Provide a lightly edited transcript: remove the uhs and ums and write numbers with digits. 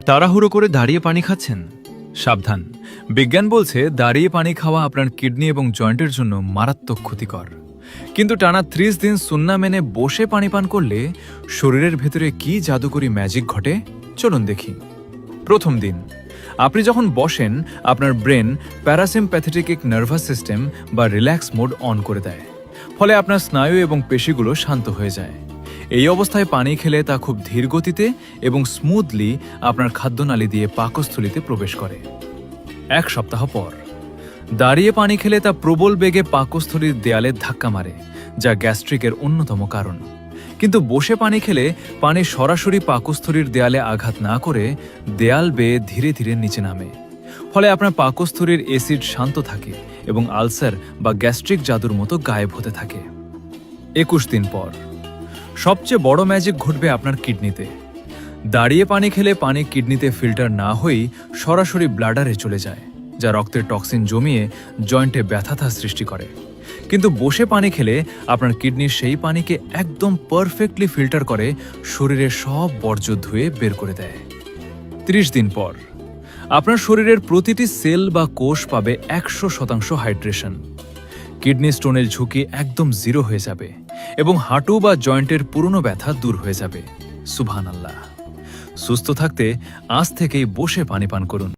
তাড়াহুড়ো করে দাঁড়িয়ে পানি খাচ্ছেন? সাবধান, বিজ্ঞান বলছে দাঁড়িয়ে পানি খাওয়া আপনার কিডনি এবং জয়েন্টের জন্য মারাত্মক ক্ষতিকর। কিন্তু টানা 30 দিন সুন্না মেনে বসে পানি পান করলে শরীরের ভেতরে কি জাদুকরি ম্যাজিক ঘটে, চলুন দেখি। প্রথম দিন, আপনি যখন বসেন আপনার ব্রেন প্যারাসিম্প্যাথেটিক নার্ভাস সিস্টেম বা রিল্যাক্স মোড অন করে দেয়, ফলে আপনার স্নায়ু এবং পেশিগুলো শান্ত হয়ে যায়। এই অবস্থায় পানি খেলে তা খুব ধীর গতিতে এবং স্মুথলি আপনার খাদ্যনালী দিয়ে পাকস্থলিতে প্রবেশ করে। এক সপ্তাহ পর, দাঁড়িয়ে পানি খেলে তা প্রবল বেগে পাকস্থলীর দেয়ালে ধাক্কা মারে, যা গ্যাস্ট্রিকের অন্যতম কারণ। কিন্তু বসে পানি খেলে পানি সরাসরি পাকস্থলীর দেয়ালে আঘাত না করে দেয়াল বেয়ে ধীরে ধীরে নিচে নামে, ফলে আপনার পাকস্থলীর অ্যাসিড শান্ত থাকে এবং আলসার বা গ্যাস্ট্রিক জাদুর মতো গায়েব হতে থাকে। 21 দিন পর, সবচেয়ে বড় ম্যাজিক ঘটবে আপনার কিডনিতে। দাঁড়িয়ে পানি খেলে পানি কিডনিতে ফিল্টার না হয়েই সরাসরি ব্লাডারে চলে যায়, যা রক্তের টক্সিন জমিয়ে জয়েন্টে ব্যথাটা সৃষ্টি করে। কিন্তু বসে পানি খেলে আপনার কিডনি সেই পানিকে একদম পারফেক্টলি ফিল্টার করে শরীরের সব বর্জ্য ধুয়ে বের করে দেয়। 30 দিন পর, আপনার শরীরের প্রতিটি সেল বা কোষ পাবে 100% হাইড্রেশন। কিডনি স্টোনের ঝুঁকি একদম জিরো হয়ে যাবে এবং হাঁটু বা জয়েন্টের পুরনো ব্যথা দূর হয়ে যাবে। সুবহানাল্লাহ। সুস্থ থাকতে আজ থেকেই বসে পানি পান করুন।